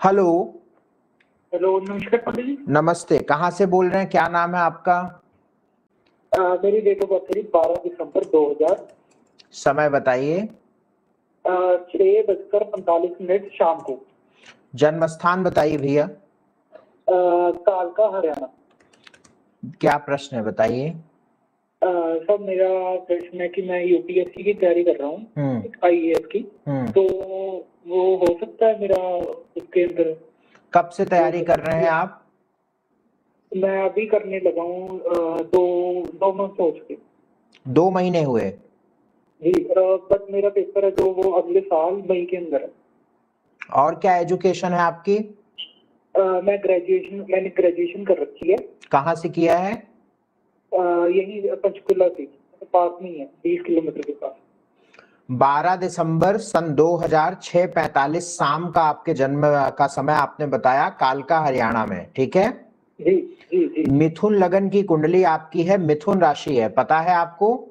Hello. Hello, नमस्कार पंडित जी। नमस्ते, कहाँ से बोल रहे हैं, क्या नाम है आपका? मेरी डेट ऑफ बर्थ है 12 दिसंबर 2000। समय बताइए। 6:45 शाम को। जन्म स्थान बताइए भैया। कालका, हरियाणा। क्या प्रश्न है बताइए। सर, मेरा प्रश्न है कि मैं यूपीएससी की तैयारी कर रहा हूँ, आईएएस की। तो वो हो सकता है मेरा उसके अंदर? कब से तैयारी कर रहे हैं आप? मैं अभी करने लगा हूँ, दो मंथ हो चुके। 2 महीने हुए। जी, बट मेरा पेपर है जो वो अगले साल मई के अंदर है। और क्या एजुकेशन है आपकी? मैंने ग्रेजुएशन कर रखी है। कहाँ से किया है? यही पंचकुला से पास में ही है, 20 किलोमीटर के पास। 12 दिसंबर सन 2006 45 शाम का आपके जन्म का समय आपने बताया, कालका हरियाणा में, ठीक है? जी जी जी। मिथुन लगन की कुंडली आपकी है, मिथुन राशि है, पता है आपको?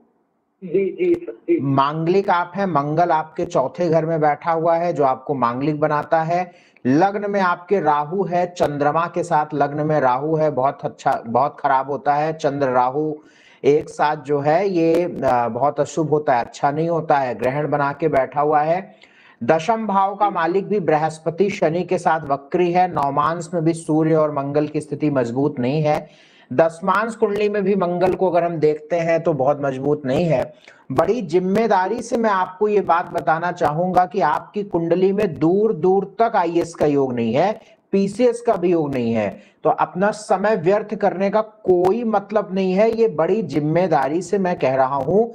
जी जी सर जी। मांगलिक आप है, मंगल आपके चौथे घर में बैठा हुआ है जो आपको मांगलिक बनाता है। लग्न में आपके राहु है, चंद्रमा के साथ लग्न में राहु है, बहुत अच्छा, बहुत खराब होता है। चंद्र राहु एक साथ जो है ये बहुत अशुभ होता है, अच्छा नहीं होता है। ग्रहण बना के बैठा हुआ है। दशम भाव का मालिक भी बृहस्पति शनि के साथ वक्री है। नौमांश में भी सूर्य और मंगल की स्थिति मजबूत नहीं है। दसमांश कुंडली में भी मंगल को अगर हम देखते हैं तो बहुत मजबूत नहीं है। बड़ी जिम्मेदारी से मैं आपको ये बात बताना चाहूंगा कि आपकी कुंडली में दूर दूर तक आईएएस का योग नहीं है, पीसीएस का भी योग नहीं है। तो अपना समय व्यर्थ करने का कोई मतलब नहीं है, ये बड़ी जिम्मेदारी से मैं कह रहा हूं।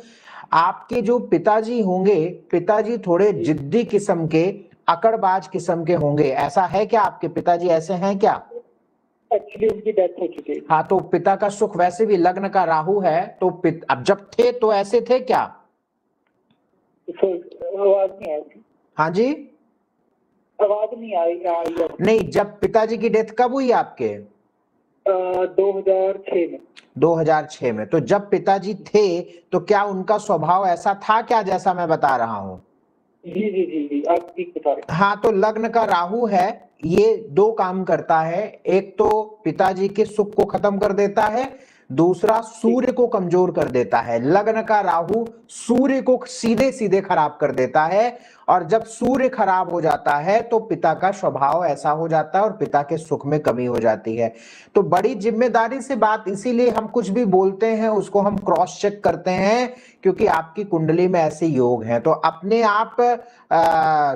आपके जो पिताजी होंगे, पिताजी थोड़े जिद्दी किस्म के, अकड़बाज किस्म के होंगे, ऐसा है क्या? आपके पिताजी ऐसे हैं क्या? एक्चुअली उनकी डेथ हो चुकी है। हाँ, तो पिता का सुख वैसे भी लग्न का राहु है, तो अब जब थे तो ऐसे थे क्या? आवाज नहीं आई। हाँ जी। आवाज नहीं आई। नहीं, जब पिताजी की डेथ कब हुई आपके? 2006 में। 2006 में। तो जब पिताजी थे तो क्या उनका स्वभाव ऐसा था क्या जैसा मैं बता रहा हूं? जी जी जी जी, आप ठीक बता रहे हैं। हाँ, तो लग्न का राहु है, ये 2 काम करता है। एक तो पिताजी के सुख को खत्म कर देता है, दूसरा सूर्य को कमजोर कर देता है। लग्न का राहु सूर्य को सीधे सीधे खराब कर देता है, और जब सूर्य खराब हो जाता है तो पिता का स्वभाव ऐसा हो जाता है और पिता के सुख में कमी हो जाती है। तो बड़ी जिम्मेदारी से बात, इसीलिए हम कुछ भी बोलते हैं उसको हम क्रॉस चेक करते हैं, क्योंकि आपकी कुंडली में ऐसे योग हैं। तो अपने आप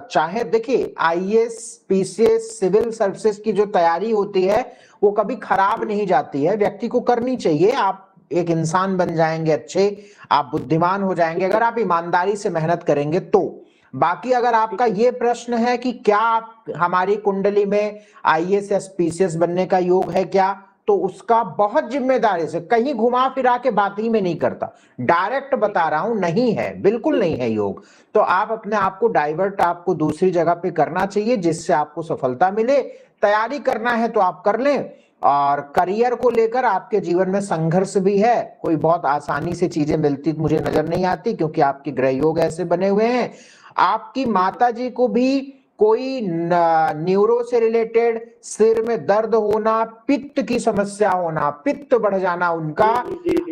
चाहे देखिए, आईएएस, पीसीएस, सिविल सर्विसेज की जो तैयारी होती है वो कभी खराब नहीं जाती है, व्यक्ति को करनी चाहिए। आप एक इंसान बन जाएंगे अच्छे, आप बुद्धिमान हो जाएंगे अगर आप ईमानदारी से मेहनत करेंगे तो। बाकी अगर आपका ये प्रश्न है कि क्या आप, हमारी कुंडली में आईएएस या पीसीएस बनने का योग है क्या, तो उसका बहुत जिम्मेदारी से, कहीं घुमा फिरा के बात ही में नहीं करता, डायरेक्ट बता रहा हूं, नहीं है, बिल्कुल नहीं है योग। तो आप अपने आप को डाइवर्ट, आपको दूसरी जगह पे करना चाहिए जिससे आपको सफलता मिले। तैयारी करना है तो आप कर लें। और करियर को लेकर आपके जीवन में संघर्ष भी है, कोई बहुत आसानी से चीजें मिलती मुझे नजर नहीं आती, क्योंकि आपके ग्रह योग ऐसे बने हुए हैं। आपकी माताजी को भी कोई न्यूरो से रिलेटेड, सिर में दर्द होना, पित्त की समस्या होना, पित्त बढ़ जाना उनका,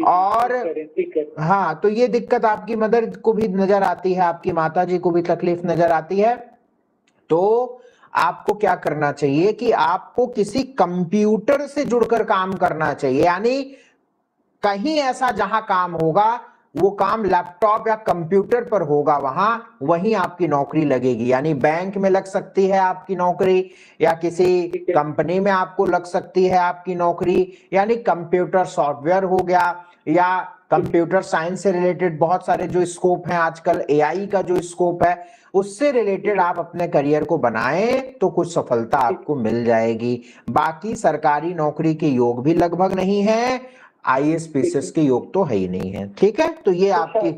और हाँ, तो ये दिक्कत आपकी मदर को भी नजर आती है, आपकी माताजी को भी तकलीफ नजर आती है। तो आपको क्या करना चाहिए कि आपको किसी कंप्यूटर से जुड़कर काम करना चाहिए, यानी कहीं ऐसा जहां काम होगा वो काम लैपटॉप या कंप्यूटर पर होगा, वहीं आपकी नौकरी लगेगी। यानी बैंक में लग सकती है आपकी नौकरी, या किसी कंपनी में आपको लग सकती है आपकी नौकरी। यानी कंप्यूटर सॉफ्टवेयर हो गया, या कंप्यूटर साइंस से रिलेटेड बहुत सारे जो स्कोप हैं आजकल, एआई का जो स्कोप है, उससे रिलेटेड आप अपने करियर को बनाएं तो कुछ सफलता आपको मिल जाएगी। बाकी सरकारी नौकरी के योग भी लगभग नहीं है। IAS PCS के योग तो है ही नहीं है। ठीक है, तो ये आपकी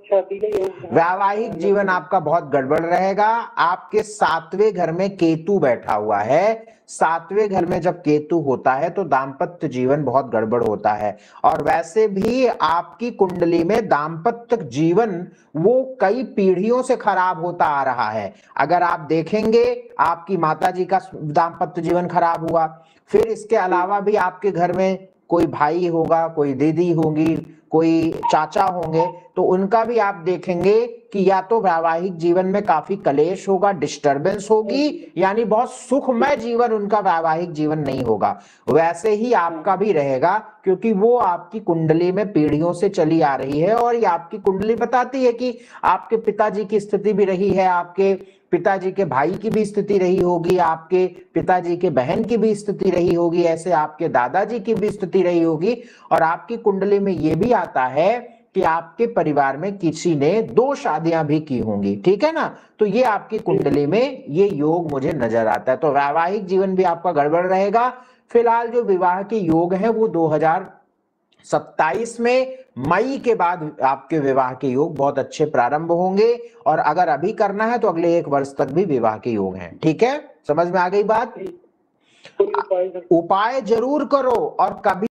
शादी का योग। वैवाहिक जीवन आपका बहुत गड़बड़ रहेगा। आपके 7वें घर में केतु बैठा हुआ है। 7वें घर में जब केतु होता है तो दाम्पत्य जीवन बहुत गड़बड़ होता है। और वैसे भी आपकी कुंडली में दाम्पत्य जीवन वो कई पीढ़ियों से खराब होता आ रहा है। अगर आप देखेंगे आपकी माताजी का दाम्पत्य जीवन खराब हुआ, फिर इसके अलावा भी आपके घर में कोई भाई होगा, कोई दीदी होगी, कोई चाचा होंगे, तो उनका भी आप देखेंगे कि या तो वैवाहिक जीवन में काफी कलेश होगा, डिस्टरबेंस होगी, यानी बहुत सुखमय जीवन उनका वैवाहिक जीवन नहीं होगा। वैसे ही आपका भी रहेगा, क्योंकि वो आपकी कुंडली में पीढ़ियों से चली आ रही है। और ये आपकी कुंडली बताती है कि आपके पिताजी की स्थिति भी रही है, आपके पिताजी के भाई की भी स्थिति रही होगी, आपके पिताजी के बहन की भी स्थिति रही होगी, ऐसे आपके दादाजी की भी स्थिति रही होगी। और आपकी कुंडली में यह भी आता है कि आपके परिवार में किसी ने 2 शादियां भी की होंगी। ठीक है ना, तो ये आपकी कुंडली में ये योग मुझे नजर आता है। तो वैवाहिक जीवन भी आपका गड़बड़ रहेगा। फिलहाल जो विवाह के योग हैं वो 2027 में मई के बाद आपके विवाह के योग बहुत अच्छे प्रारंभ होंगे। और अगर अभी करना है तो अगले 1 वर्ष तक भी विवाह के योग हैं। ठीक है, समझ में आ गई बात? उपाय जरूर करो और कभी